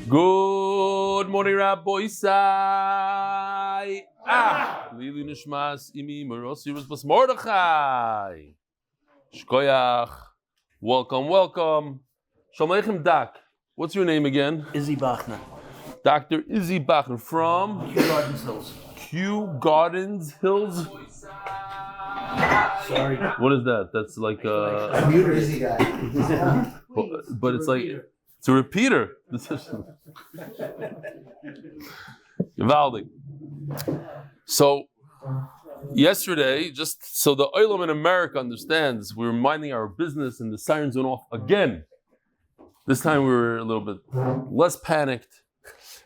Good morning, Rabbi Roizman. Lili Nishmas Imi Merosirus Bas Mordechai. Shkoyach. Welcome. Shalom Aleichem, Doc. What's your name again? Izzy Bachner. Dr. Izzy Bachner from Kew Gardens Hills. Kew Gardens Hills. Sorry. What is that? That's like a computer Izzy guy. but it's like it's a repeater. Givaldi. So yesterday, just so the oilam in America understands, we were minding our business and the sirens went off again. This time we were a little bit less panicked,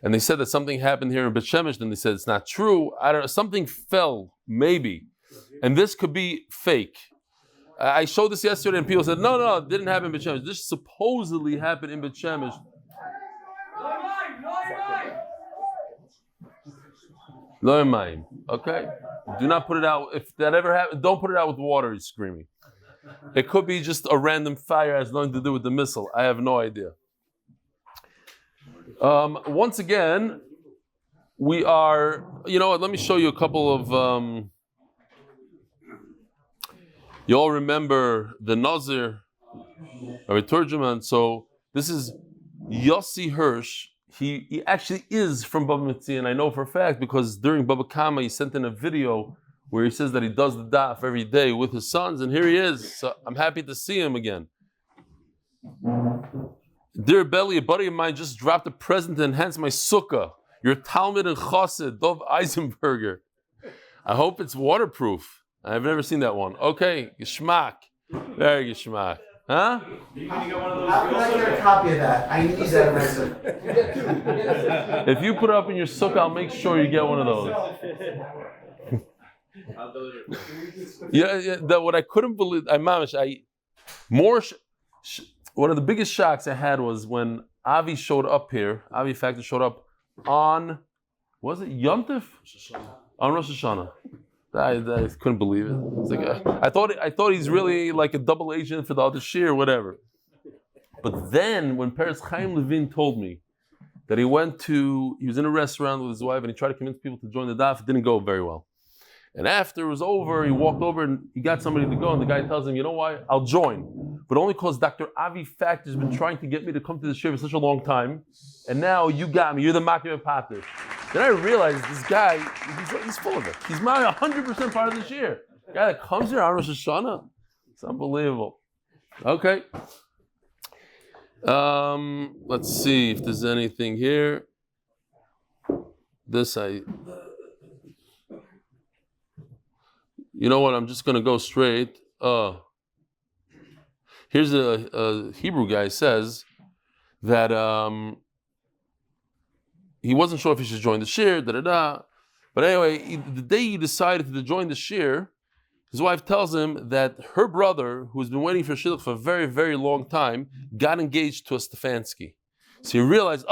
and they said that something happened here in Bet Shemesh. Then they said it's not true. I don't know. Something fell, maybe, and this could be fake. I showed this yesterday, and people said, "No, it didn't happen in Bet Shemesh. This supposedly happened in Bet Shemesh." Lo yamayim. Okay, do not put it out. If that ever happens, don't put it out with water. He's screaming. It could be just a random fire, has nothing to do with the missile. I have no idea. Once again, we are. You know what? Let me show you a couple of. You all remember the Nazir, Rabbi Turjuman. So this is Yossi Hirsch. He actually is from Bava Basra, and I know for a fact because during Baba Kama he sent in a video where he says that he does the daf every day with his sons, and here he is. So I'm happy to see him again. Dear Belly, a buddy of mine just dropped a present to enhance my sukkah. Your Talmud and Chassid, Dov Eisenberger. I hope it's waterproof. I've never seen that one. Okay, geschmack. Very geschmack. Huh? How can I get a copy of that? I need that in my sukkah. If you put it up in your sukkah, I'll make sure you get one of those. That what I couldn't believe. One of the biggest shocks I had was when Avi showed up here. Avi Factor showed up on, was it Yom Tov? On Rosh Hashanah. I couldn't believe it. It's like I thought he's really like a double agent for the other shir or whatever. But then when Peretz Chaim Levin told me that he was in a restaurant with his wife and he tried to convince people to join the daf, it didn't go very well. And after it was over, he walked over and he got somebody to go, and the guy tells him, "You know why? I'll join, but only because Dr. Avi Factor has been trying to get me to come to the shir for such a long time, and now you got me. You're the Makim Pater." Then I realized this guy, he's full of it. He's my 100% part of the shir. The guy that comes here on Rosh Hashanah, it's unbelievable. Okay. Let's see if there's anything here. You know what? I'm just going to go straight. Here's a Hebrew guy says that he wasn't sure if he should join the shir, But anyway, the day he decided to join the shir, his wife tells him that her brother, who's been waiting for shidduch for a very, very long time, got engaged to a Stefansky. So he realized,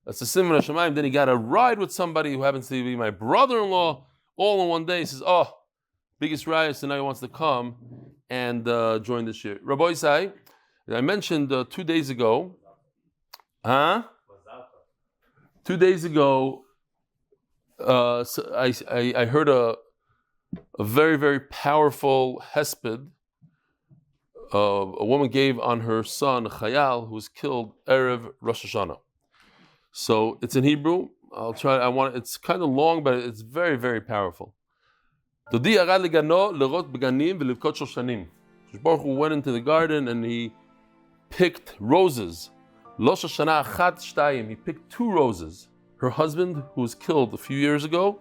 that's a simon Hashemayim. Then he got a ride with somebody who happens to be my brother-in-law, all in one day. He says, biggest riot, so now he wants to come and join the shir. Rabbi Isai, I mentioned 2 days ago, 2 days ago, so I heard a very, very powerful Hesped. A woman gave on her son, Chayal, who was killed Erev Rosh Hashanah. So it's in Hebrew. It's kind of long, but it's very, very powerful. Dodi yard legano lerot beganim velivkot shoshanim. Baruch Hu went into the garden and he picked roses. Rosh Hashanah achat shtayim. He picked 2 roses. Her husband, who was killed a few years ago,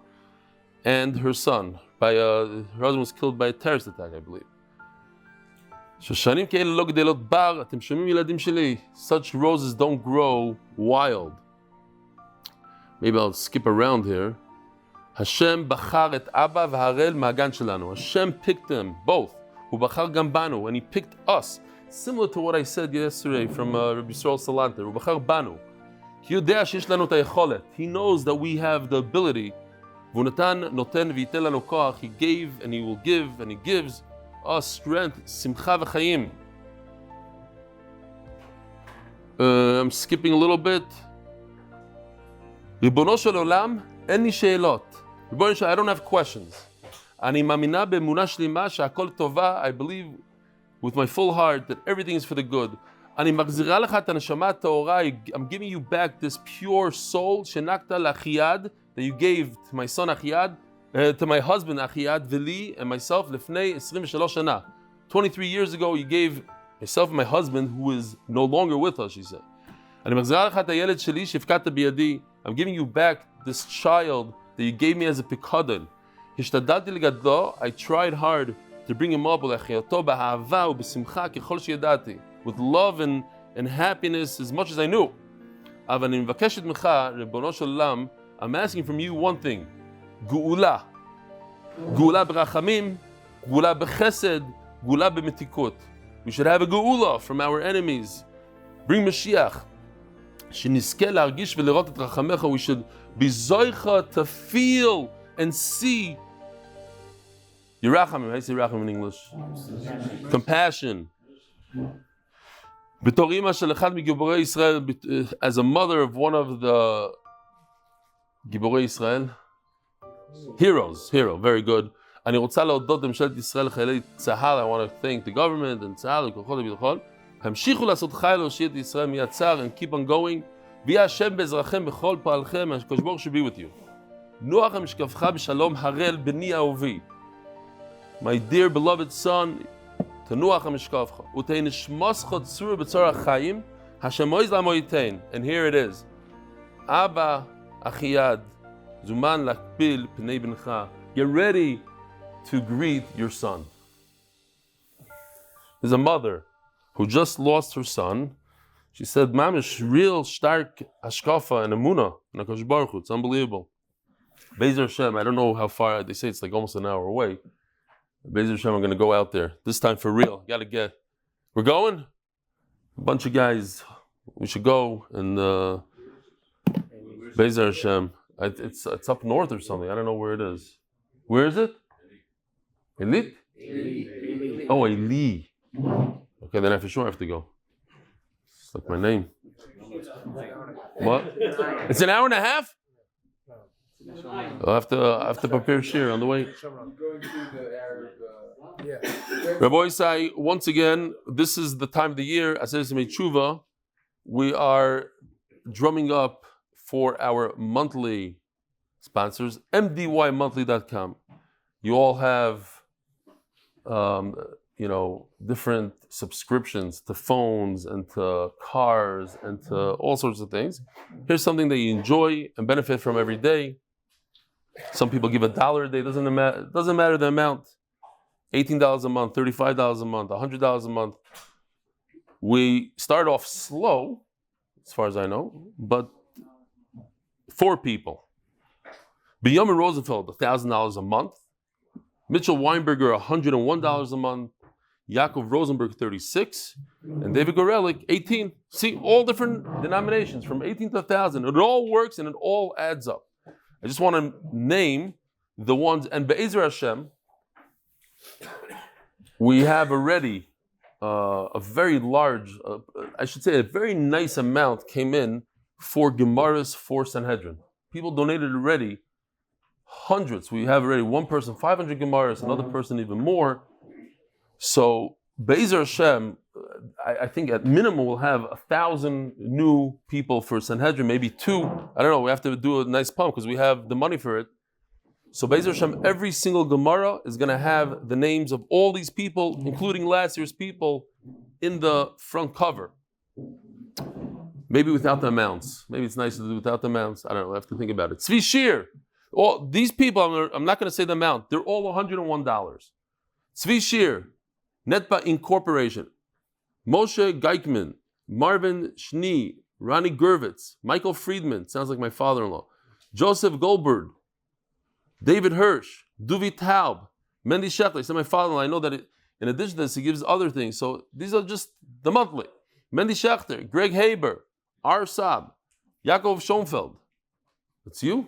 and her son. Her husband was killed by a terrorist attack, I believe. Shoshanim ke'ele lo gdelot bar. Atem shomim yiladim sheli. Such roses don't grow wild. Maybe I'll skip around here. Hashem bachar et Abba v'harel ma'agan shelanu. Hashem picked them both. Hu bachar gam banu, and He picked us. Similar to what I said yesterday from Rabbi Yisrael Salanter. Hu bachar banu. Ki yodea sheyesh lanu et hayacholet. He knows that we have the ability. V'hu natan noten v'yitel lanu koach. He gave and He will give and He gives us strength. Simcha v'chayim. I'm skipping a little bit. Ribono shel olam, en li she'elot. Ribono shel, I don't have questions. Ani mamina be'emunah shlima she'akol tova. I believe with my full heart that everything is for the good. Ani machzira lecha et haneshama ta'ora. I'm giving you back this pure soul shenakta la'achiyad that you gave to my son Achiyad, to my husband Achiyad, Vili, and myself lefnei 23 shana. 23 years ago, you gave myself and my husband, who is no longer with us, she said. I'm giving you back this child that you gave me as a pikadon. I tried hard to bring him up with love and happiness as much as I knew. I'm asking from you one thing. Geula. Geula b'rachamim, geula b'chesed, geula b'metikut. We should have a geula from our enemies. Bring Mashiach. We should be zoicha to feel and see. Yerachamim, how do you say Yerachamim in English? Compassion. As a mother of one of the Giborei Israel, hero, very good. I want to thank the government and Tzahal and keep on going. Kosh should be with you. My dear beloved son, and here it is. Abba Achiyad, Zuman lakpil pnei bencha. Get ready to greet your son. There's a mother who just lost her son. She said, Mamish, real stark hashkafa and emunah and HaKadosh Baruch Hu. It's unbelievable. Be'ezer Hashem, I don't know how far, they say it's like almost an hour away. Be'ezer Hashem, I'm going to go out there. This time for real. We're going? A bunch of guys. We should go and Be'ezer Hashem. It's up north or something. I don't know where it is. Where is it? Elit? Oh, Eli. Okay, then I for sure have to go. It's like my name. What? It's an hour and a half? I'll have to prepare shir on the way. Rabbi Isai, once again, this is the time of the year. As I said, Tshuva, we are drumming up for our monthly sponsors, MDYmonthly.com. You all have, different subscriptions to phones and to cars and to all sorts of things. Here's something that you enjoy and benefit from every day. Some people give $1 a day. Doesn't matter the amount. $18 a month, $35 a month, $100 a month. We start off slow, as far as I know, but 4 people. Binyomin Rosenfeld, $1,000 a month. Mitchell Weinberger, $101 a month. Yaakov Rosenberg, $36. And David Gorelik, $18. See, all different denominations, from 18 to 1,000. It all works and it all adds up. I just want to name the ones, and Be'ezer Hashem, we have already a very large, a very nice amount came in for Gemaras for Sanhedrin. People donated already hundreds. We have already one person 500 Gemaras, another person even more. So Be'ezer Hashem, I think at minimum we'll have 1,000 new people for Sanhedrin, maybe 2. I don't know. We have to do a nice pump because we have the money for it. So Be'ezer Hashem, every single Gemara is going to have the names of all these people, including last year's people, in the front cover. Maybe without the amounts. Maybe it's nice to do without the amounts. I don't know. I have to think about it. Tzvi Shir. All these people, I'm not going to say the amount. They're all $101. Tzvi Shir. Netba Incorporation. Moshe Geikman. Marvin Shni. Ronnie Gervitz. Michael Friedman. Sounds like my father-in-law. Joseph Goldberg. David Hirsch. Dovid Taub. Mendy Shechler. Said my father-in-law. I know that in addition to this, he gives other things. So these are just the monthly. Mendy Schechter. Greg Haber. Ar Saab. Yaakov Schoenfeld. That's you?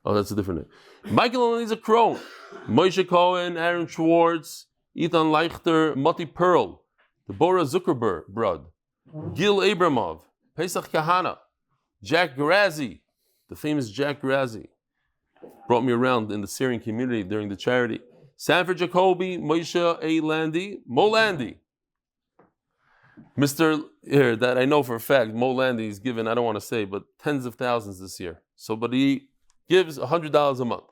Oh, that's a different name. Michael and Lisa Krohn. Moshe Cohen. Aaron Schwartz. Ethan Leichter. Moti Pearl. Deborah Zuckerberg. Gil Abramov. Pesach Kahana. Jack Grazzi. the famous Jack Razzie, brought me around in the Syrian community during the charity. Sanford Jacoby, Moshe A. Landy, Mo Landy. Mr. here that I know for a fact, Mo Landy is given, I don't want to say, but tens of thousands this year. So, but he gives $100 a month.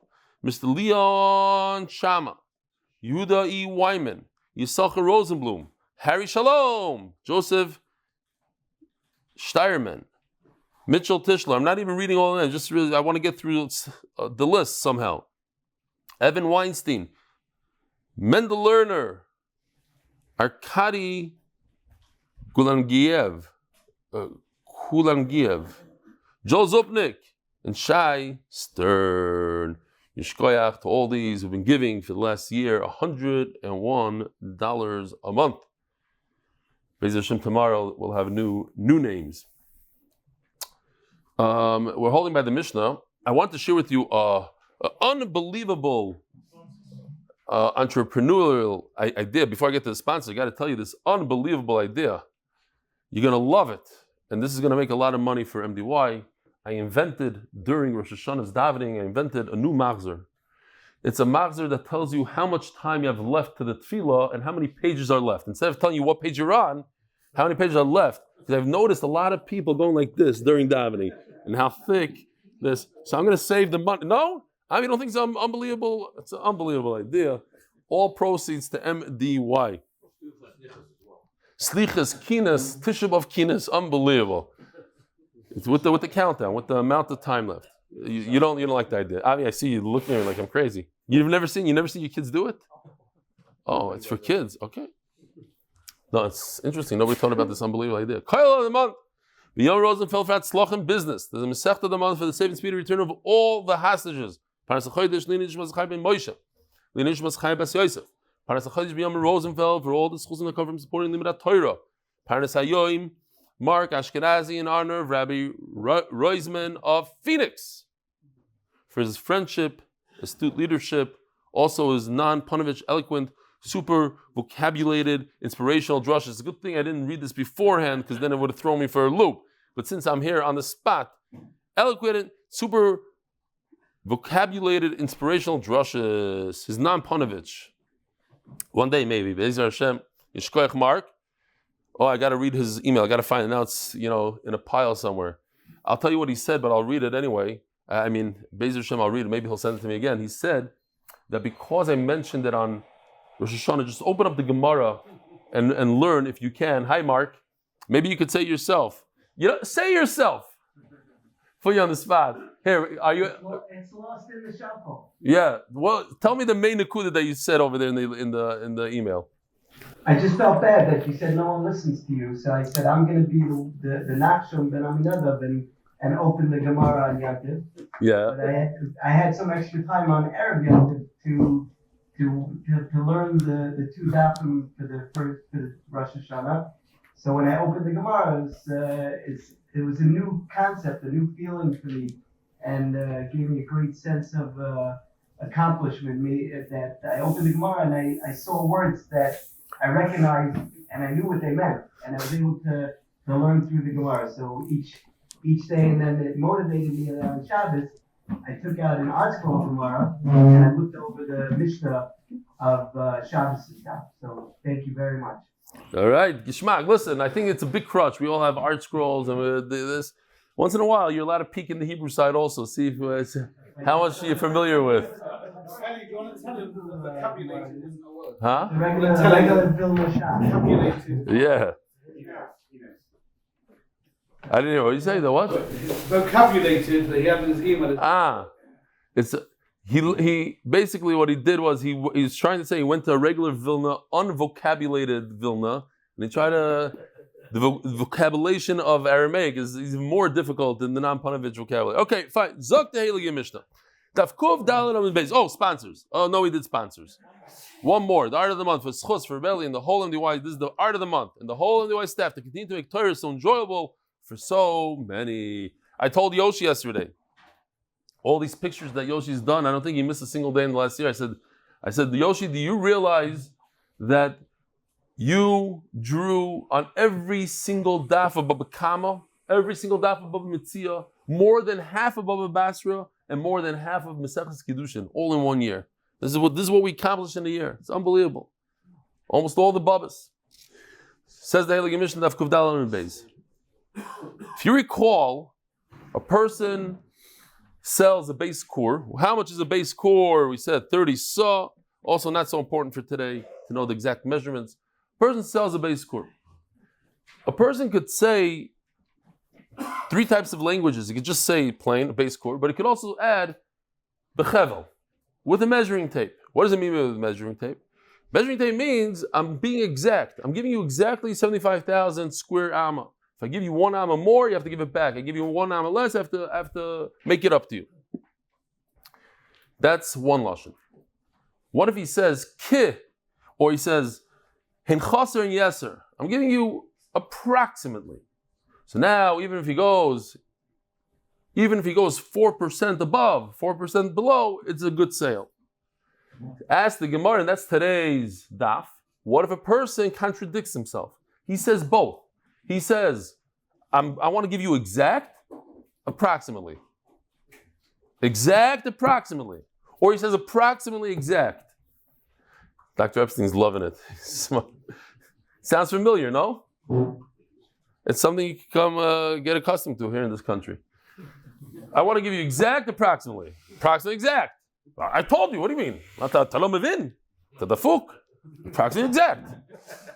Mr. Leon Shama, Yehuda E. Wyman, Yisachar Rosenblum, Harry Shalom, Joseph Steierman, Mitchell Tischler. I'm not even reading all of them. Just really, I want to get through the list somehow. Evan Weinstein, Mendel Lerner, Arkady Kulangiev, Joel Zupnik, and Shai Stern. Yishkoyach to all these who've been giving for the last year $101 a month. Be'ez Hashem, tomorrow we'll have new names. We're holding by the Mishnah. I want to share with you an unbelievable entrepreneurial idea. Before I get to the sponsor, I got to tell you this unbelievable idea. You're going to love it. And this is going to make a lot of money for MDY. I invented, during Rosh Hashanah's davening, I invented a new Machzor. It's a Machzor that tells you how much time you have left to the tefillah and how many pages are left. Instead of telling you what page you're on, how many pages are left. Because I've noticed a lot of people going like this during davening and how thick this. So I'm going to save the money. No? I mean, you don't think it's unbelievable? It's an unbelievable idea. All proceeds to MDY. Slichas, Kinas, Tisha B'Av Kinas, unbelievable. It's with the countdown, with the amount of time left. You don't like the idea. I mean, I see you looking at me like I'm crazy. You never seen your kids do it? Oh, it's for kids. Okay. No, it's interesting. Nobody thought about this unbelievable idea. Kyle of the month. Binyomin Rosenfeld for Tzlochem business. There's a Masechta of the month for the safe and speedy return of all the hostages. Paras HaChodesh, Linish Mazchai Ben Moshe. Linish Mazchai Bas Yosef. Paras HaChodesh Binyomin Rosenfeld for all the zchusim that come from supporting limud HaTorah. Paras HaYoim, Mark Aschkenasy in honor of Rabbi Roizman of Phoenix for his friendship, astute leadership, also his non-Ponovich, eloquent, supervocabulated, inspirational Darashos. It's a good thing I didn't read this beforehand because then it would have thrown me for a loop. But since I'm here on the spot, eloquent, supervocabulated, inspirational Darashos, his non-Ponovich. One day maybe, Be'ez Hashem, Yishkoyach Mark. Oh, I got to read his email. I got to find it. Now it's, in a pile somewhere. I'll tell you what he said, but I'll read it anyway. I mean, Be'ez Hashem, I'll read it. Maybe he'll send it to me again. He said that because I mentioned it on Rosh Hashanah, just open up the Gemara and learn if you can. Hi, Mark. Maybe you could say it yourself. Say yourself. Put you on the spot. Here, are you? It's lost in the shuffle. Yeah. Well, tell me the main nakuda that you said over there in the email. I just felt bad that you said no one listens to you, so I said I'm going to be the Nachshon Ben Aminadav and open the Gemara on Yantiv. Yeah. But I had some extra time on Erev Yantiv to learn the two dafim for the Rosh Hashanah. So when I opened the Gemara, it was a new concept, a new feeling for me, and gave me a great sense of accomplishment. That I opened the Gemara and I saw words that I recognized and I knew what they meant, and I was able to learn through the Gemara. So each day, and then it motivated me on Shabbos. I took out an article of Gemara and I looked over the Mishnah of Shabbos stuff. So thank you very much. All right, Gishmak. Listen, I think it's a big crutch. We all have art scrolls and this. Once in a while, you're allowed to peek in the Hebrew side also. See if how much you're familiar with. Eli, do you want to tell him the vocabulated isn't a word? Huh? The regular Vilna shot. Yeah. I didn't hear what you say. The what? Vocabulated that he had in his email. It's he basically what he did was he was trying to say he went to a regular Vilna, unvocabulated Vilna, and he tried to. The vocabulation of Aramaic is even more difficult than the non-Ponovich vocabulary. Okay, fine. Zok the Heilige Mishnah. Dafkov Dalet Amud Beis. Oh, sponsors. Oh no, we did sponsors. One more. The art of the month for Schus, for Berel, and the whole MDY. This is the art of the month, and the whole MDY staff to continue to make Torah so enjoyable for so many. I told Yoshi yesterday. All these pictures that Yoshi's done, I don't think he missed a single day in the last year. I said, Yoshi, do you realize that you drew on every single daf of Baba Kama every single daf of Bava Metzia, more than half of Bava Basra, and more than half of Maseches Kiddushin, all in 1 year. This is what we accomplished in a year. It's unbelievable. Almost all the Babas. Says the Heilige Mishnah Daf Amud Beis. If you recall, a person sells a base core. How much is a base core? We said 30 saw. Also not so important for today to know the exact measurements. A person sells a base core. A person could say 3 types of languages. He could just say plain, a base core, but he could also add bechevel, with a measuring tape. What does it mean with a measuring tape? Measuring tape means I'm being exact. I'm giving you exactly 75,000 square amma. If I give you 1 amma more, you have to give it back. I give you 1 amma less, I have to make it up to you. That's one lashon. What if he says ki, or he says hin chaser and yeser? I'm giving you approximately. So now, even if he goes 4% above, 4% below, it's a good sale. Ask the Gemara, and that's today's daf. What if a person contradicts himself? He says both. He says, I want to give you exact, approximately. Exact, approximately. Or he says approximately exact. Dr. Epstein's loving it. Sounds familiar, no? It's something you can come get accustomed to here in this country. I want to give you exact, approximately. Approximately exact. I told you, what do you mean? Approximately exact.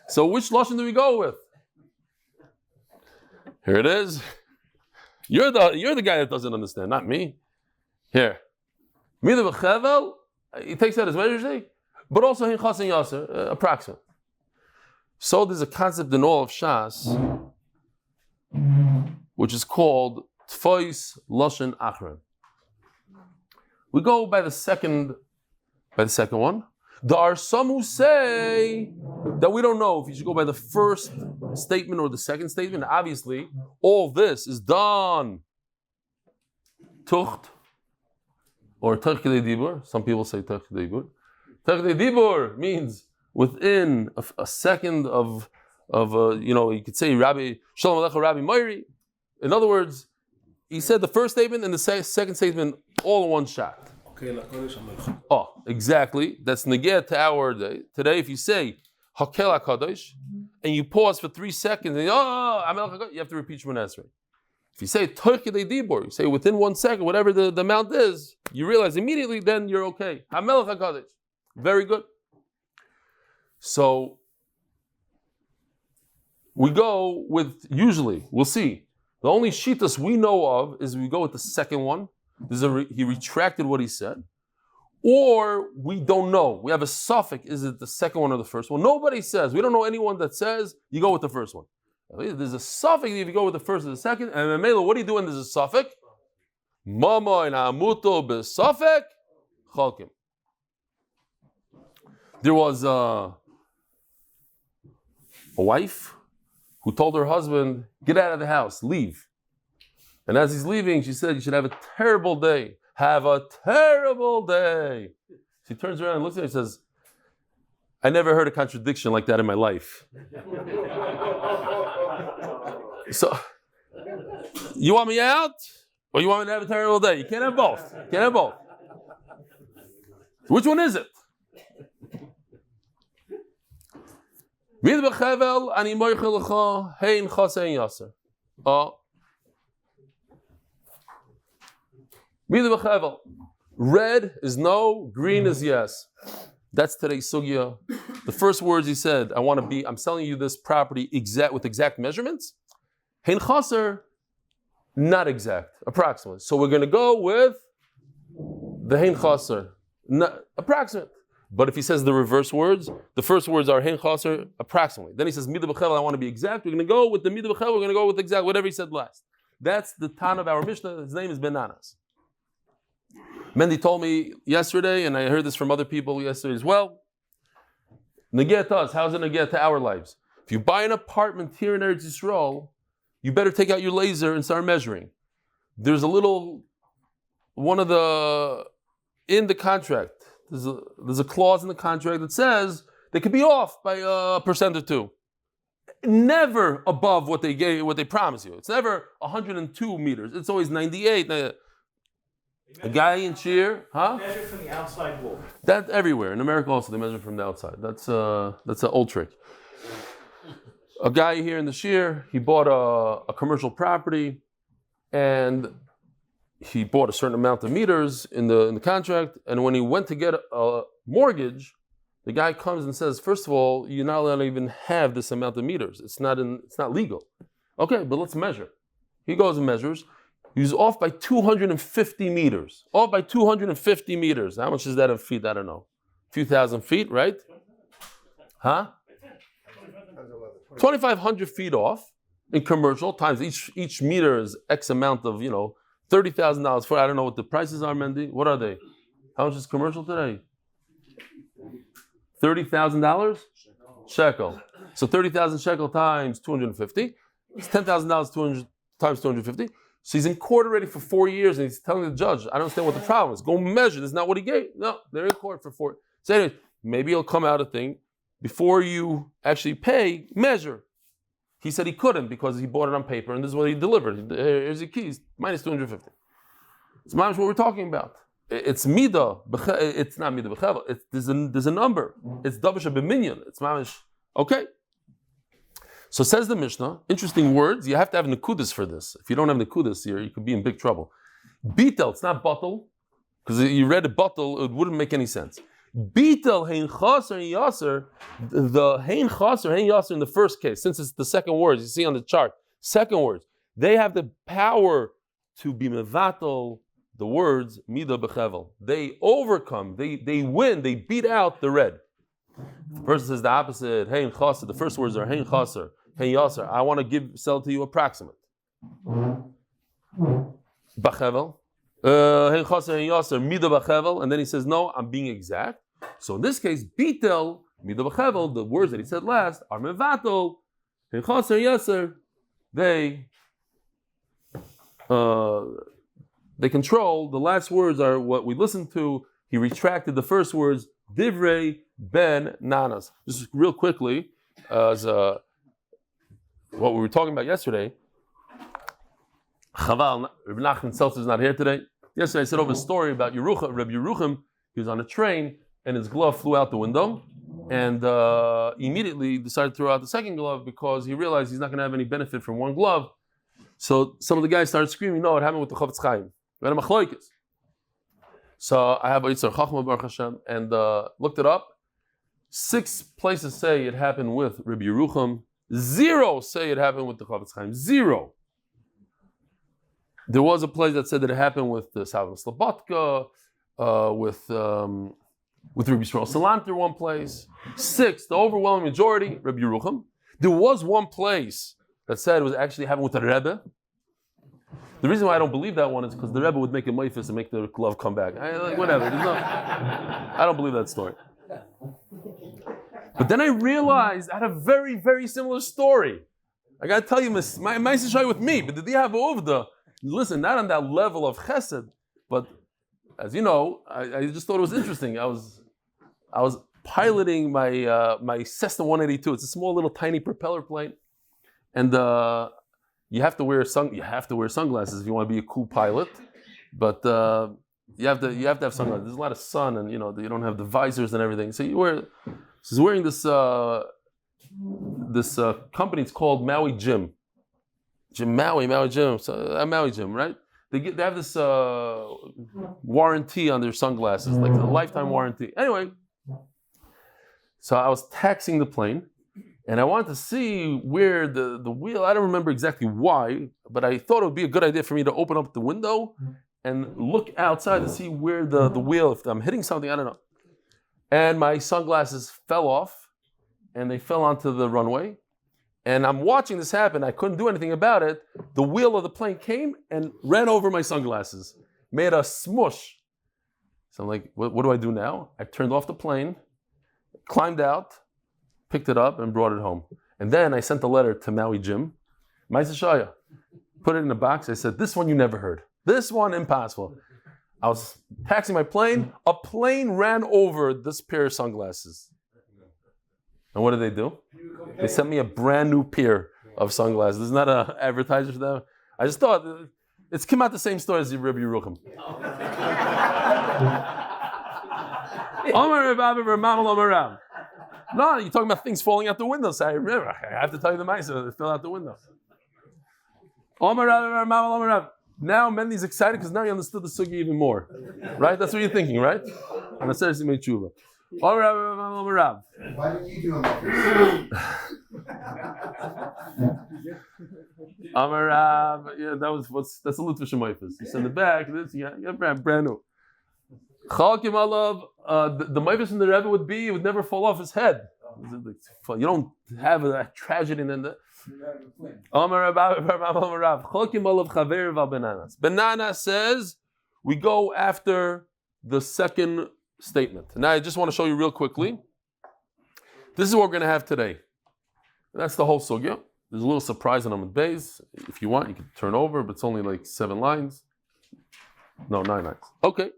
So which lashon do we go with? Here it is. You're the guy that doesn't understand, not me. Here. He takes that as measure, but also hin chas and yaser, approximate. So there's a concept in all of Shas, which is called Tfois Lashon Achron. We go by the second one. There are some who say that we don't know if you should go by the first statement or the second statement. Obviously, all this is done tucht or tuch k'dei dibur. Some people say tuch k'dei dibur. Tuch k'dei dibur means within a second of you could say Rabbi Shalom Alecha Rabbi Meiri. In other words, he said the first statement and the second statement all in one shot. Oh, exactly. That's negeh to our day. Today, if you say Hakel HaKadosh and you pause for 3 seconds and you have to repeat Shemona Esrei. If you say Toich K'dei Dibur, you say within 1 second, whatever the amount is, you realize immediately, then you're okay. Hamelech HaKadosh. Very good. So we go with, usually, we'll see. The only shitas we know of is we go with the second one. He retracted what he said. Or we don't know. We have a suffix. Is it the second one or the first one? Nobody says. We don't know anyone that says you go with the first one. There's a suffix if you go with the first or the second. And Mela, what do you do when there's a suffix? Mama and amuto besafek chalkim. There was a wife who told her husband, get out of the house, leave. And as he's leaving, she said, you should have a terrible day. Have a terrible day. She turns around and looks at him and says, I never heard a contradiction like that in my life. So, you want me out? Or you want me to have a terrible day? You can't have both. You can't have both. Which one is it? Red is no, green is yes. That's today's sugya. The first words he said, I'm selling you this property with exact measurements. Hein chaser, not exact, approximate. So we're going to go with the hein chaser, approximate. But if he says the reverse words, the first words are hein chaser, approximately. Then he says midah b'chevel, I want to be exact. We're going to go with the midah b'chevel. We're going to go with exact, whatever he said last. That's the Tan of our Mishnah. His name is Bananas. Mendy told me yesterday, and I heard this from other people yesterday as well. Negeh to us. How's it negeh to our lives? If you buy an apartment here in Eretz Yisrael, you better take out your laser and start measuring. There's a little, in the contract, there's a clause in the contract that says they could be off by 1% or 2%. never above what they promise you. It's never 102 meters. It's always 98. A guy in Shir, Measure from the outside wall. That everywhere. In America also, they measure from the outside. That's an old trick. A guy here in the Shir, he bought a commercial property, and he bought a certain amount of meters in the contract, and when he went to get a mortgage, the guy comes and says, first of all, you're not allowed to even have this amount of meters. It's not legal. Okay, but let's measure. He goes and measures. He's off by 250 meters. Off by 250 meters. How much is that in feet? I don't know. A few thousand feet, right? 2,500 feet off in commercial times each meter is X amount of, $30,000 for, I don't know what the prices are, Mendy. What are they? How much is commercial today? $30,000? Shekel. So 30,000 shekel times 250. It's $10,000 times 250. So he's in court already for 4 years, and he's telling the judge, I don't understand what the problem is. Go measure. This is not what he gave. No, they're in court for 4. So anyway, maybe he'll come out a thing. Before you actually pay, measure. He said he couldn't because he bought it on paper, and this is what he delivered. Here's your keys, minus 250. It's minus what we're talking about. It's midah. It's not midah b'chevel. There's a number. It's davar b'minyan. It's mamish. Okay. So says the Mishnah. Interesting words. You have to have nekudas for this. If you don't have nekudas here, you could be in big trouble. Bitel. It's not bottle, because you read a bottle, it wouldn't make any sense. Bitel hein chaser and yaser. The hein chaser, hein yaser in the first case, since it's the second words you see on the chart. Second words, they have the power to be mevatel the words midah b'chevel. They overcome. They win. They beat out the red. The person says the opposite. Hein chaser. The first words are hein chaser, hein yaser. I want to sell it to you approximate. B'chevel. And then he says, no, I'm being exact. So in this case, bitel, midah b'chevel, the words that he said last are mevatel, they control. The last words are what we listened to. He retracted the first words, divrei ben nanas. Just real quickly, as what we were talking about yesterday. Chaval, Rabbi Nachman Seltzer is not here today. Yesterday I said over a story about Rabbi Yerucham. He was on a train and his glove flew out the window, and immediately decided to throw out the second glove because he realized he's not going to have any benefit from one glove. So some of the guys started screaming, no, it happened with the Chofetz Chaim. So I have a Yitzhak Chachma Baruch Hashem and looked it up. 6 places say it happened with Rabbi Yerucham. 0 say it happened with the Chofetz Chaim. 0. There was a place that said that it happened with the Salvin Slabotka, with Rabbi Yisrael Salanter, one place. 6, the overwhelming majority, Rabbi Yerucham. There was one place that said it was actually happened with the Rebbe. The reason why I don't believe that one is because the Rebbe would make a meifus and make the glove come back. Whatever. I don't believe that story. But then I realized I had a very, very similar story. I got to tell you, my sister with me, but did they have Ovda? Listen, not on that level of chesed, but as you know, I just thought it was interesting. I was piloting my Cessna 182. It's a small little tiny propeller plane, and you have to wear sunglasses if you want to be a cool pilot. But you have to have sunglasses. There's a lot of sun, and you don't have the visors and everything. So he's wearing this company. It's called Maui Gym. Maui Gym. So Maui Gym, right? They have this warranty on their sunglasses, like a lifetime warranty. Anyway, so I was taxiing the plane, and I wanted to see where the wheel. I don't remember exactly why, but I thought it would be a good idea for me to open up the window and look outside to see where the wheel. If I'm hitting something, I don't know. And my sunglasses fell off, and they fell onto the runway. And I'm watching this happen. I couldn't do anything about it. The wheel of the plane came and ran over my sunglasses, made a smush. So I'm like, what do I do now? I turned off the plane, climbed out, picked it up, and brought it home. And then I sent a letter to Maui Jim, Maisa Shaya, put it in a box. I said, this one you never heard. This one, impossible. I was taxiing my plane. A plane ran over this pair of sunglasses. And what do? They sent me a brand new pair of sunglasses. This is not an advertiser for them. I just thought it's come out the same story as the Rabbi Yerucham. No, you're talking about things falling out the window. So I remember, I have to tell you the Ma'aser. They fell out the window. Now Mendy's excited because now you understood the sugi even more. Right? That's what you're thinking, right? And I said he made tshuva. Why didn't you do him like this? Amarav, yeah, that's a Lutvish Moifis. It's in the back. This, yeah, brand new. Chalkim Alav, the Moifis in the Rebbe would be, it would never fall off his head. You don't have a tragedy in the. Banana says we go after the second statement. Now I just want to show you real quickly. This is what we're going to have today. That's the whole sugya. There's a little surprise in Amud Beis. If you want, you can turn over, but it's only like 7 lines. No, 9 lines. Okay.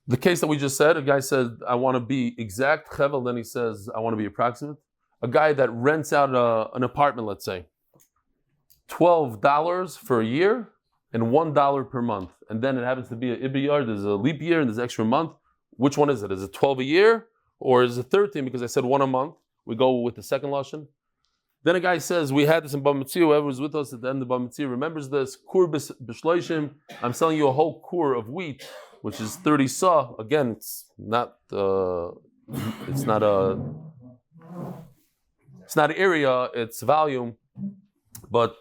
The case that we just said, a guy said, I want to be exact, chevel, then he says, I want to be approximate. A guy that rents out an apartment, let's say, $12 for a year and $1 per month. And then it happens to be an ibiyar, there's a leap year and there's extra month. Which one is it? Is it 12 a year or is it 13? Because I said 1 a month. We go with the second lashon. Then a guy says, we had this in Bava Basra, whoever was with us at the end of Bava Basra remembers this, kur b'shloishim, I'm selling you a whole kur of wheat, which is 30 sa. Again, it's not an area, it's volume, but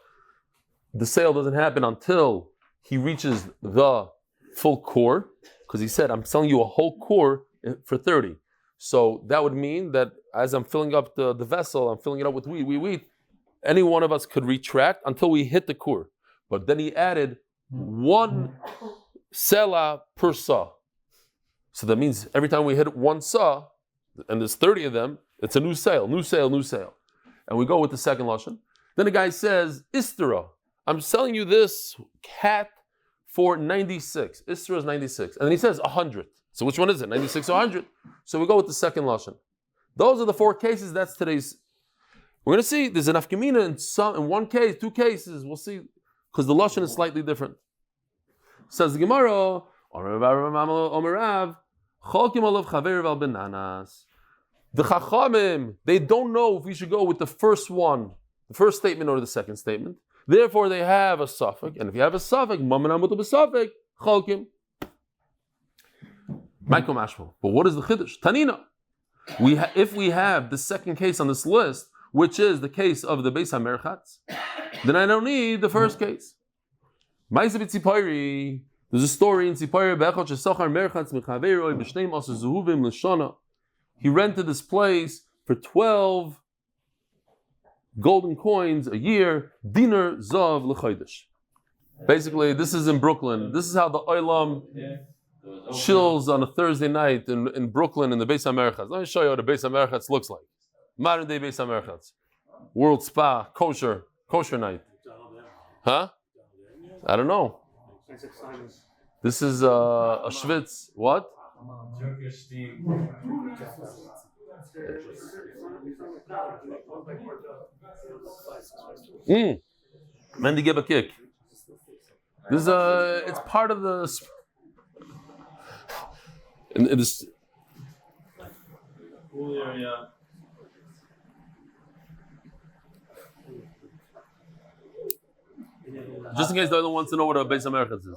the sale doesn't happen until he reaches the full core, because he said, I'm selling you a whole core for 30. So that would mean that as I'm filling up the vessel, I'm filling it up with wheat, any one of us could retract until we hit the core. But then he added 1 sela per sa. So that means every time we hit 1 sa, and there's 30 of them, it's a new sale. And we go with the second lashon. Then the guy says, Istera, I'm selling you this cat for 96. Istera is 96. And then he says 100. So which one is it? 96 or 100? So we go with the second lashon. Those are the 4 cases. That's today's. We're going to see there's an afkamina in 1 case, 2 cases. We'll see because the lashon is slightly different. Says the Gemara, the Chachamim, they don't know if we should go with the first one, the first statement or the second statement. Therefore, they have a suffix, and if you have a suffix, chalkim. But what is the chiddush? Tanina. If we have the second case on this list, which is the case of the Beis HaMerchatz, then I don't need the first case. There's a story in Tzipori. He rented this place for 12 golden coins a year, dinar zav l'chodesh. Basically, this is in Brooklyn. This is how the Olam chills on a Thursday night in Brooklyn in the Beis HaMerchatz. Let me show you what the Beis HaMerchatz looks like. Modern day Beis HaMerchatz. World Spa, kosher night. Huh? I don't know. This is a Schwitz. What? Turkish steam. Mendy give a kick. This is it's part of the. In this. Yeah. Just in case the other wants to know what a Beis HaMerchatz is.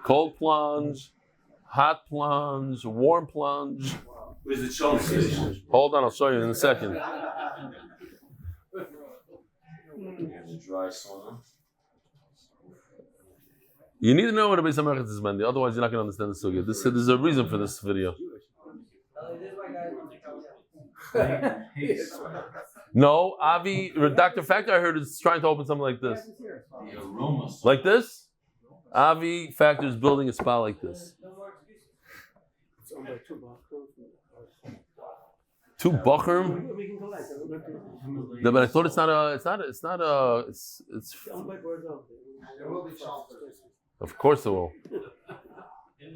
Cold plunge, hot plunge, warm plunge. Where's the chunk station? Hold on, I'll show you in a second. Dry sauna. You need to know what a Beis HaMerchatz is, Mendy. Otherwise, you're not going to understand the sugya. There's a reason for this video. No, Avi, Dr. Factor, I heard is trying to open something like this. The aroma. Like this? Avi Factor is building a spa like this. 2 Bachrim? No, but I thought it's of course it will.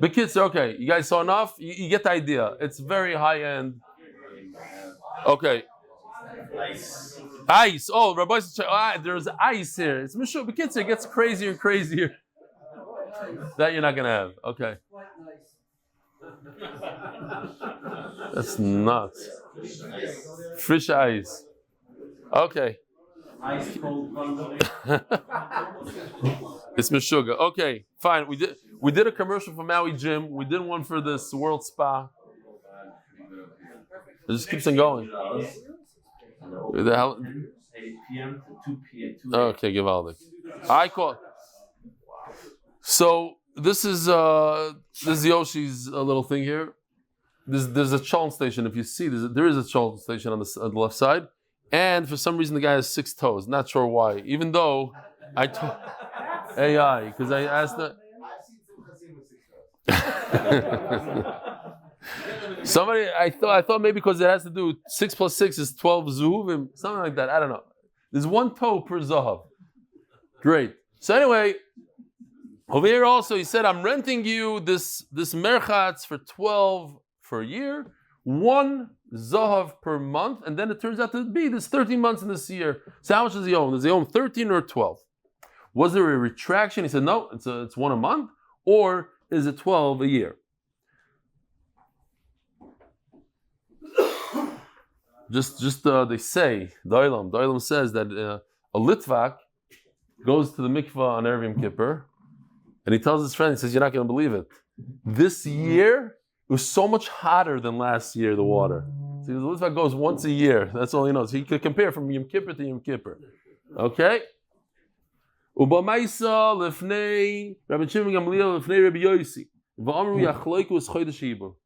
The kids, okay, you guys saw enough? You get the idea. It's very high end. Okay. Ice. Oh, Rabbi, there's ice here. It's Mishul. The kids, it gets crazier and crazier. That you're not going to have. Okay. That's nuts. Fish ice. Okay. It's Meshuggah. Okay, fine. We did a commercial for Maui Gym. We did one for this World Spa. It just keeps on going. 8 p.m. to 2 p.m. Okay, Givaldik. I call. So this is Yoshi's little thing here. There's a Choln station. If you see, there is a Choln station on the left side. And for some reason, the guy has 6 toes. Not sure why. Even though I told AI, because I asked that. Somebody, I thought maybe because it has to do 6 plus 6 is 12 zhuvim, something like that. I don't know. There's 1 toe per zahav. Great. So anyway, over here also he said, I'm renting you this merchatz for 12 for a year. 1 zahav per month, and then it turns out to be there's 13 months in this year. So how much does he own? Does he own 13 or 12? Was there a retraction? He said no, it's 1 a month, or is it 12 a year? Just they say the Olam says that a Litvak goes to the mikvah on Erev Yom Kippur, and he tells his friend, he says, "You're not going to believe it. This year." It was so much hotter than last year, the water. See, the Litvak goes once a year. That's all he knows. He could compare from Yom Kippur to Yom Kippur. Okay? Ubamaisa lefnei Rabbi Shimon Gamliel lefnei Rabbi Yosi. V'amru yachloiku es chodesh Hebrew.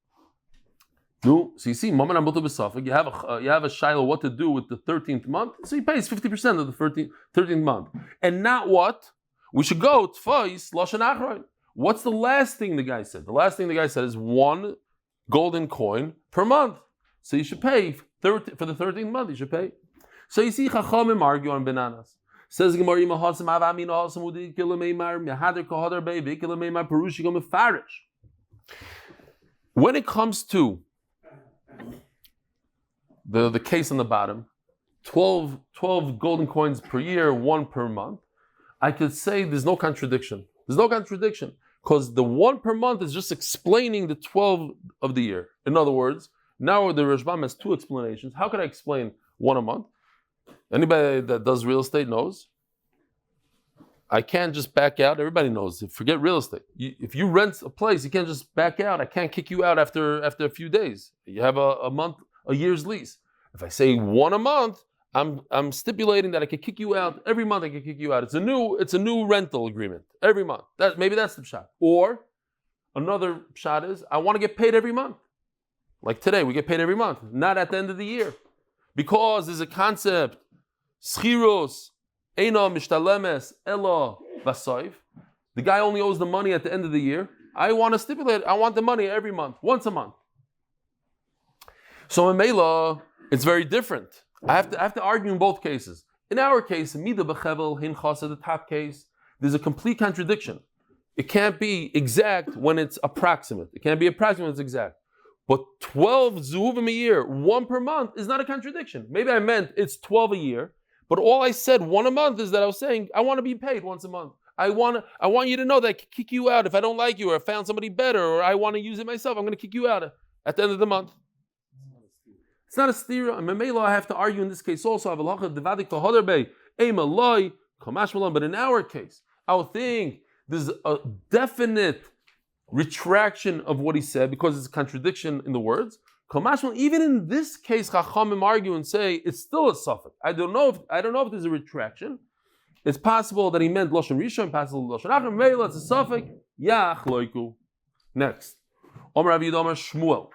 No, so you see, Maman Amud Beis, you have a shiloh what to do with the 13th month. So he pays 50% of the 13th month, and not what we should go tfais lashon achron. What's the last thing the guy said? The last thing the guy said is 1 golden coin per month. So you should pay for the 13th month. You should pay. So you see, Chachamim argue on bananas. Says Gemara, when it comes to the case on the bottom, 12 golden coins per year, 1 per month, I could say there's no contradiction. There's no contradiction because the 1 per month is just explaining the 12 of the year. In other words, now the Rashbam has 2 explanations. How could I explain 1 a month? Anybody that does real estate knows. I can't just back out. Everybody knows. Forget real estate. If you rent a place, you can't just back out. I can't kick you out after a few days. You have a year's lease. If I say 1 a month, I'm stipulating that I can kick you out every month. I can kick you out. It's a new rental agreement every month. Maybe that's the pshat. Or another pshat is I want to get paid every month. Like today, we get paid every month, not at the end of the year, because there's a concept schiros eina mishtalemes ela vasoif. The guy only owes the money at the end of the year. I want to stipulate. I want the money every month, once a month. So in Mela, it's very different. I have to argue in both cases. In our case, Mida Bechevel, Hin Chasa, the top case, there's a complete contradiction. It can't be exact when it's approximate. It can't be approximate when it's exact. But 12 zuvim a year, 1 per month, is not a contradiction. Maybe I meant it's 12 a year, but all I said 1 a month is that I was saying I want to be paid once a month. I want you to know that I can kick you out if I don't like you, or I found somebody better, or I want to use it myself. I'm going to kick you out at the end of the month. It's not a stira. And Memela, I have to argue in this case also. But in our case, I would think there's a definite retraction of what he said because it's a contradiction in the words. Even in this case, Chachamim argue and say it's still a suffix. I don't know if there's a retraction. It's possible that he meant Lashon Rishon, possible Lashon Achron. Memela, it's a suffix. Yach loiku. Next, Omer Rav Yehuda Omer Shmuel.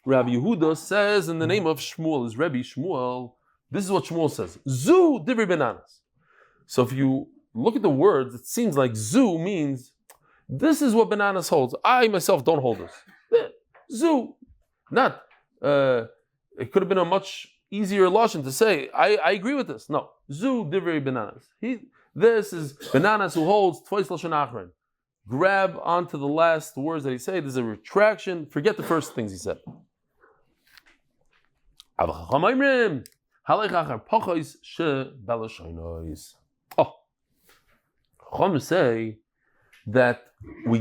Rabbi Yehuda says in the name of Shmuel, is Rebbe Shmuel. This is what Shmuel says. Zu divri bananas. So if you look at the words, it seems like zu means this is what bananas holds. I myself don't hold this. Zu. Not. It could have been a much easier lashon to say, I agree with this. No. Zu divri bananas. This is bananas who holds twice lashon achron. grab onto the last words that he said. There's a retraction. Forget the first things he said. Oh, Chacham say that we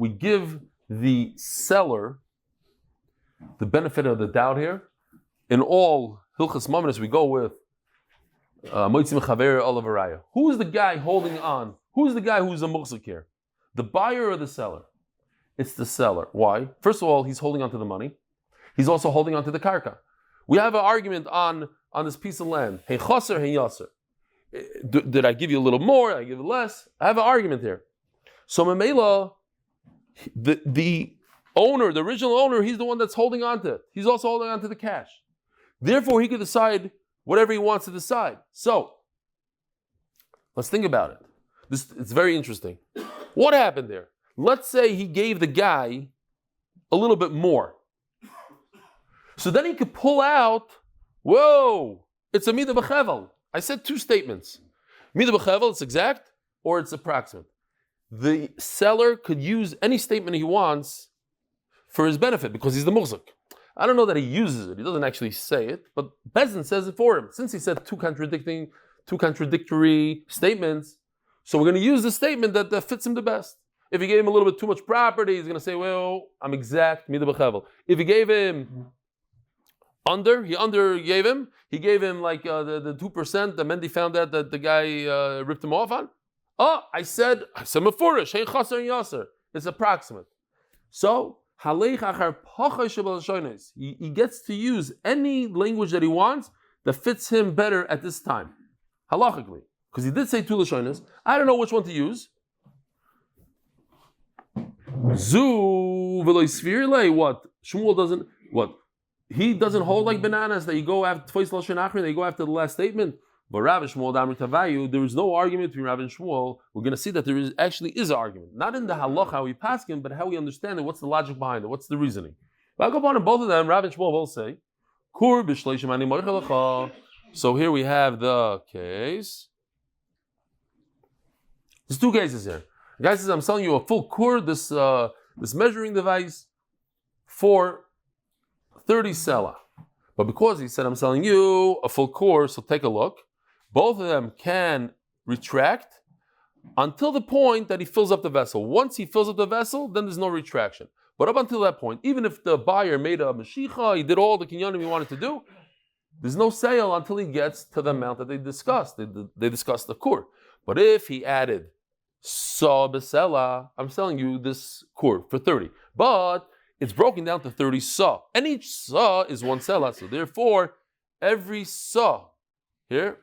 give the seller the benefit of the doubt here. In all Hilchas Mamanis, we go with Moitzim Chaver Olavaraya. Who's the guy holding on? Who's the guy who's a muhzik here? The buyer or the seller? It's the seller. Why? First of all, he's holding on to the money. He's also holding on to the karka. We have an argument on this piece of land. Hey chaser, hey yaser. Did I give you a little more? Did I give you less? I have an argument here. So Mamela, the owner, the original owner, he's the one that's holding on to it. He's also holding on to the cash. Therefore, he can decide whatever he wants to decide. So, let's think about it. It's very interesting. What happened there? Let's say he gave the guy a little bit more. So then he could pull out, whoa, it's a midah b'chevel. I said two statements. Midah b'chevel, it's exact, or it's approximate. The seller could use any statement he wants for his benefit because he's the muhzik. I don't know that he uses it. He doesn't actually say it, but Bezdin says it for him. Since he said two contradictory statements, so we're going to use the statement that fits him the best. If he gave him a little bit too much property, he's going to say, well, I'm exact, midah b'chevel. If he gave him he gave him like the 2% that Mendy found out that the guy ripped him off on. Oh, I said mefurish, hein chaser and yaser. It's approximate. So, he gets to use any language that he wants that fits him better at this time, halachically. Because he did say two lashonos. I don't know which one to use. Zu v'lo svirle. What? Shmuel doesn't. What? He doesn't hold like bananas that you go after twice lashon achrin. That you go after the last statement. But Rav and Shmuel damri tavayu. There is no argument between Rav and Shmuel. We're going to see that there is actually an argument, not in the halacha how we pass him, but how we understand it. What's the logic behind it? What's the reasoning? I'll go upon both of them. Rav and Shmuel will say, "Kur b'shleishim ani moichelacha." So here we have the case. There's two cases here. The guy says, I'm selling you a full kur, this measuring device, for 30 sela. But because he said, I'm selling you a full kur, so take a look. Both of them can retract until the point that he fills up the vessel. Once he fills up the vessel, then there's no retraction. But up until that point, even if the buyer made a mashicha, he did all the kinyanim he wanted to do, there's no sale until he gets to the amount that they discussed. They discussed the kur. But if he added sa besela, I'm selling you this kur for 30. But it's broken down to 30 sa. And each sa is one sela. So therefore, every sa here,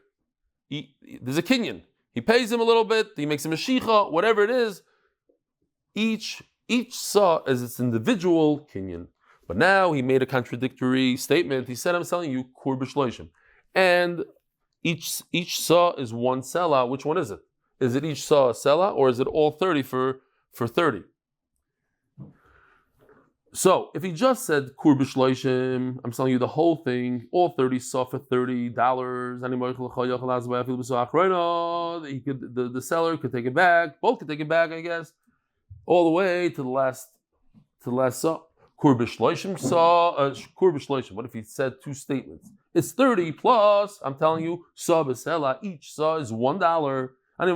there's a kinyan. He pays him a little bit, he makes him a shicha, whatever it is. Each sa is its individual kinyan. But now he made a contradictory statement. He said, I'm selling you kur b'shloishim. And each sa is one sela. Which one is it? Is it each sa a sela, or is it all 30 for 30? So if he just said kur b'shloishim, I'm selling you the whole thing, all 30 sa for $30. The seller could take it back. Both could take it back, I guess, all the way to the last sa. Kur b'shloishim sa, kur b'shloishim. What if he said two statements? It's 30 plus, I'm telling you, sa b'sela, each sa is $1. Then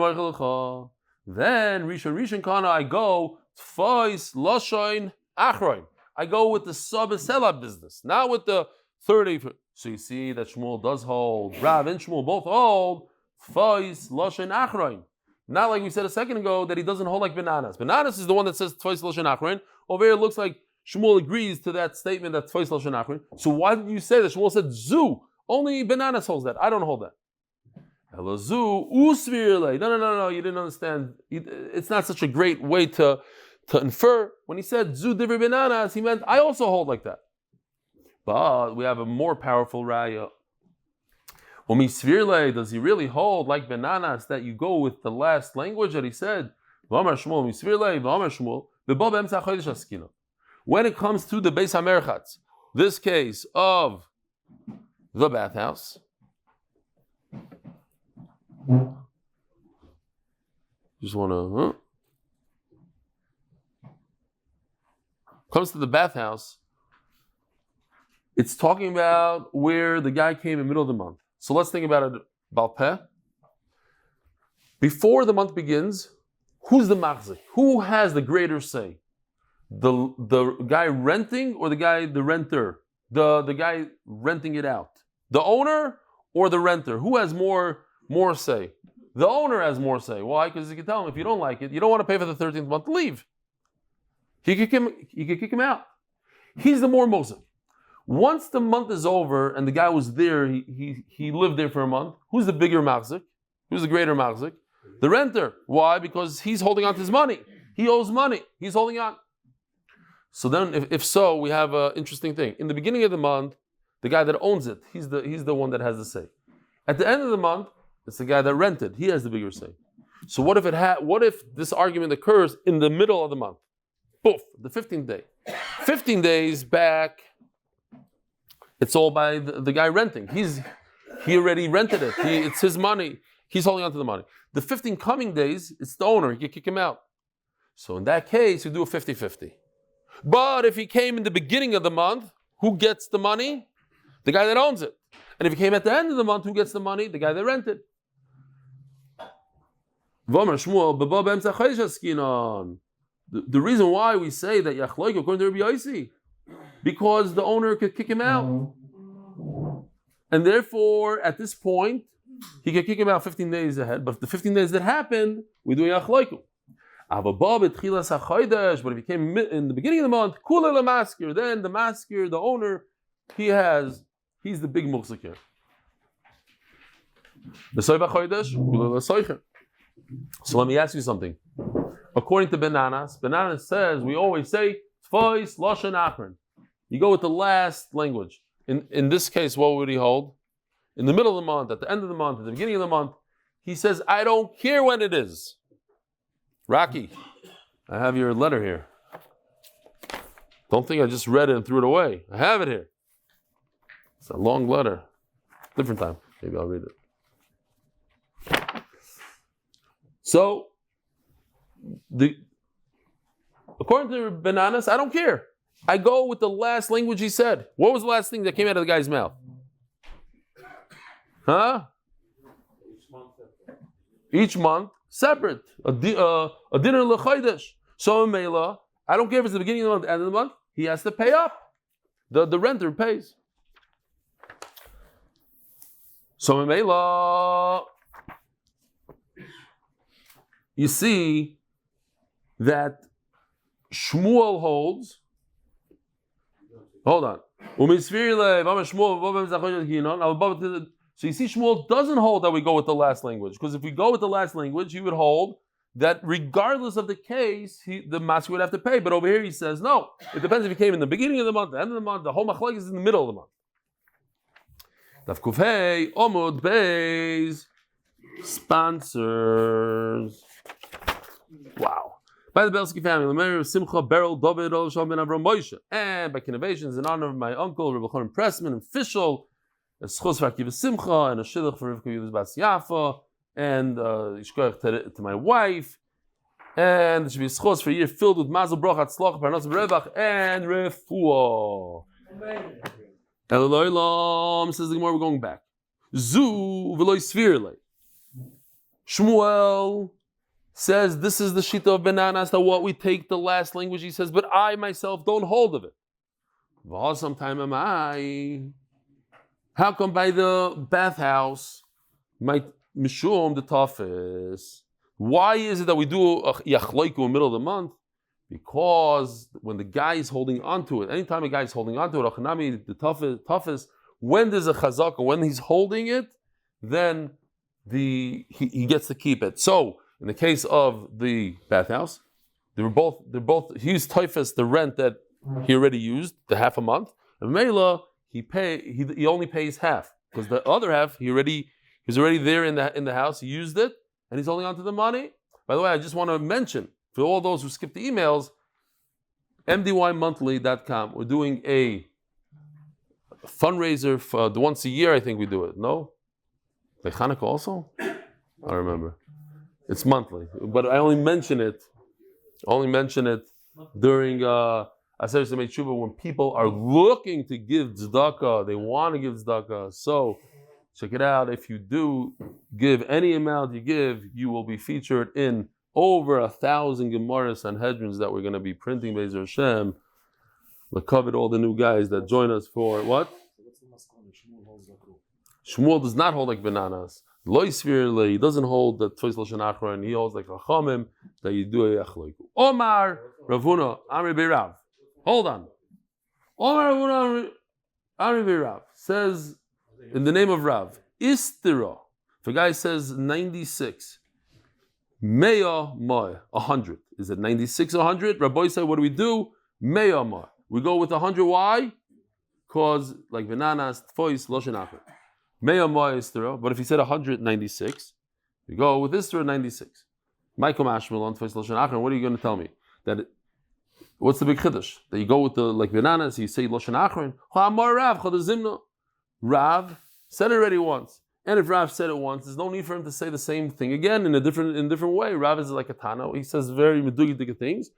Rishon Kana, I go tfais lashon achroin. I go with the sa b'sela business, not with the 30. So you see that Shmuel does hold. Rav and Shmuel both hold tfais lashon achroin. Not like we said a second ago that he doesn't hold like bananas. Bananas is the one that says tfais lashon achroin. Over here it looks like Shmuel agrees to that statement that tfais lashon achroin. So why did you say that? Shmuel said zu. Only bananas holds that. I don't hold that. No, you didn't understand. It's not such a great way to infer. When he said zu divri bananas, he meant I also hold like that. But we have a more powerful raya. Does he really hold like bananas that you go with the last language that he said? When it comes to the Beis HaMerchatz, this case of the bathhouse, just want to, Comes to the bathhouse, it's talking about where the guy came in the middle of the month. So let's think about it, Balpeh. Before the month begins, who's the machzik? Who has the greater say? The guy renting or the renter? The guy renting it out? The owner or the renter? Who has more say? The owner has more say. Why? Because he can tell him, if you don't like it, you don't want to pay for the 13th month, leave. He could kick him out. He's the more mosik. Once the month is over and the guy was there, he lived there for a month, who's the bigger machzik? Who's the greater machzik? The renter. Why? Because he's holding on to his money. He owes money. He's holding on. So then, if so, we have an interesting thing. In the beginning of the month, the guy that owns it, he's the one that has the say. At the end of the month, it's the guy that rented. He has the bigger say. So what if this argument occurs in the middle of the month? Poof, the 15th day. 15 days back, it's all by the guy renting. He already rented it. It's his money. He's holding on to the money. The 15 coming days, it's the owner. He can kick him out. So in that case, you do a 50-50. But if he came in the beginning of the month, who gets the money? The guy that owns it. And if he came at the end of the month, who gets the money? The guy that rented. The reason why we say that Yachloik according to Rabbi Yossi, because the owner could kick him out. And therefore, at this point, he could kick him out 15 days ahead. But the 15 days that happened, we do Yachloiku. But if he came in the beginning of the month, then the masker, the owner, he's the big muhzik here. So let me ask you something. According to Bananas says, we always say, Tfois Lashon Achron. You go with the last language. In this case, what would he hold? In the middle of the month, at the end of the month, at the beginning of the month, he says, I don't care when it is. Rocky, I have your letter here. Don't think I just read it and threw it away. I have it here. It's a long letter. Different time. Maybe I'll read it. So, according to Bananas, I don't care. I go with the last language he said. What was the last thing that came out of the guy's mouth? Huh? Each month, separate. A dinner l'chaydesh. So in Mela, I don't care if it's the beginning of the month, end of the month. He has to pay up. The renter pays. So in Mela, you see that Shmuel holds. Hold on. So you see, Shmuel doesn't hold that we go with the last language, because if we go with the last language, he would hold that regardless of the case, the master would have to pay. But over here he says, no, it depends if he came in the beginning of the month, the end of the month, the whole machlek is in the middle of the month. Daf Kufhei, Amud Beis, sponsors. Wow. By the Belsky family, the memory of Simcha, Berel, Dovid, Elchanan, ben Avraham, Moshe, and by Kidnovations in honor of my uncle, Rabbi Elchanan Pressman, official, a zchus for Akiva Simcha, and a shidduch for Rivka Yudas Bas Yafa, and yishkoach to my wife, and there should be a zchus for a year filled with mazel bracha, tzlach, parnas berevach, and refuah. Eloilam says the Gemara, we're going back. Zu v'loi svirle. Shmuel says this is the shita of Bananas, that what we take the last language, he says, but I myself don't hold of it. Sometime am I. How come by the bathhouse, my mishum the toughest? Why is it that we do a yachloiku in the middle of the month? Because when the guy is holding on to it, anytime a guy is holding on to it, achanami, the toughest, when there's a chazaka, when he's holding it, then he gets to keep it. So in the case of the bathhouse, they're both he used typhus, the rent that he already used, the half a month. And Mela, he only pays half, because the other half he's already there in the house. He used it and he's holding on to the money. By the way, I just want to mention for all those who skipped the emails, MDYmonthly.com. We're doing a fundraiser for the once a year. I think we do it. No, by Hanukkah also. I don't remember. It's monthly, but I only mention it during Aser Semei Tshuva, when people are looking to give tzedakah, they want to give tzedakah. So check it out. If you do give any amount you give, you will be featured in over 1,000 Gemaras and Hedrons that we're going to be printing Be'ezer Hashem. We'll cover all the new guys that join us for what? Shmuel does not hold like bananas. He doesn't hold the Tvois Lashon Achron. He holds like Chachamim that you do a Yachloiku. Omar Ravuna Amri Beirav. Hold on. Omar Ravuna Amri Beirav says in the name of Rav, Istira. If a guy says 96, Meya Moy, 100. Is it 96 or 100? Rabbi said, what do we do? Meya Moy. We go with 100. Why? Because like bananas, Tvois Lashon Achron. Meya Moy Istira. But if he said 196, we go with Istira 96. Michael Mashmal on Tvois Lashon Achron. What are you going to tell me? What's the big chiddush? That you go with the like bananas, you say Lashon Achron. Rav said it already once. And if Rav said it once, there's no need for him to say the same thing again in a different way. Rav is like a Tana. He says very medugidik things.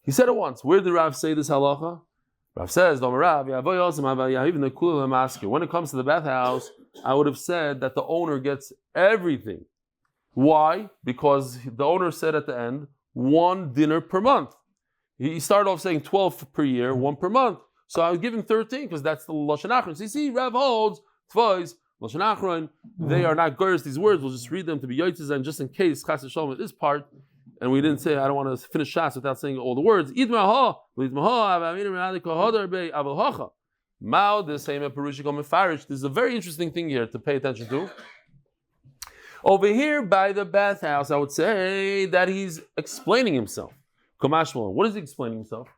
He said it once. Where did Rav say this halacha? Rav says, when it comes to the bathhouse, I would have said that the owner gets everything. Why? Because the owner said at the end, 1 dinner per month. He started off saying 12 per year, 1 per month. So I would give him 13 because that's the Lashon Achron. So you see, Rav holds, Tvois, Lashon Achron, they are not gurs, these words. We'll just read them to be yotzes, and just in case, Chas V'Shalom, this part, and we didn't say, I don't want to finish Shas without saying all the words. This is a very interesting thing here to pay attention to. Over here by the bathhouse, I would say that he's explaining himself. What is he explaining himself?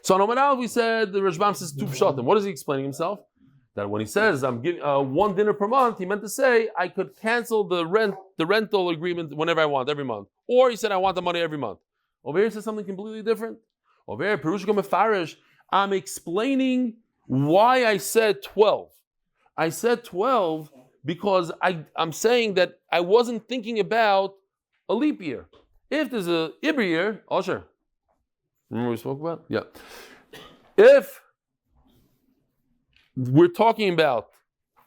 So on Amud Aleph we said the Rashbam says 2 pshatim. What is he explaining himself? That when he says I'm giving 1 dinner per month, he meant to say I could cancel the rental agreement whenever I want, every month. Or he said I want the money every month. Over here it says something completely different. Over here, Perushika Mefarish, I'm explaining why I said 12. I said 12 because I'm saying that I wasn't thinking about a leap year. If there's a Ibr year, oh sure. Remember we spoke about? Yeah. If we're talking about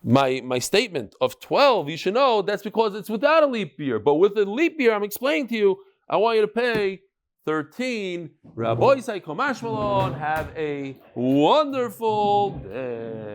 my statement of 12, you should know that's because it's without a leap year. But with a leap year, I'm explaining to you, I want you to pay 13. Rabbi Isai Komashmalon, have a wonderful day.